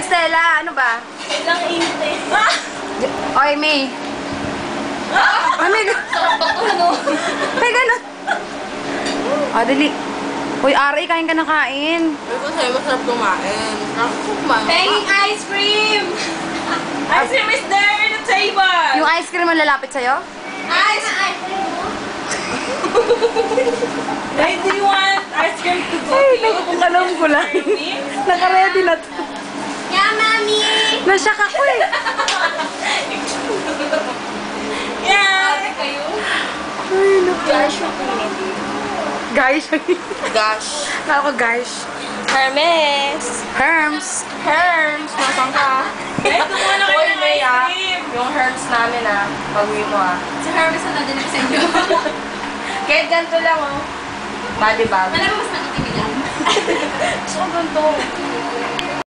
Oy, Stella, ano ba? Ilang init. Oy, May. Ay, may gano'n. Ah, dali. Uy, Ari, kain ka na kain. Pero sa'yo masarap kumain. Masarap kumain. Banging ice cream! Ice cream is there in the table! Yung ice cream ang lalapit sa'yo? Ice cream! Hey, do you want ice cream to go? Ay, nagkukukalam ko lang. Naka-ready na to. Yeah, mommy! Nasyak ako eh. Yeah! Kayo? Ay, naku. Guys. Gosh. Ako, guys. Hermes! Herms. Herms, nasan ka? Guys, kumuha na kayo Uy, ng May, ice ah. cream! Yung Herms namin pag-uwi mo Si Hermes na nadinig sa inyo. Kahit ganito lang Body bag. Malabas na itigil yan. So, ganito.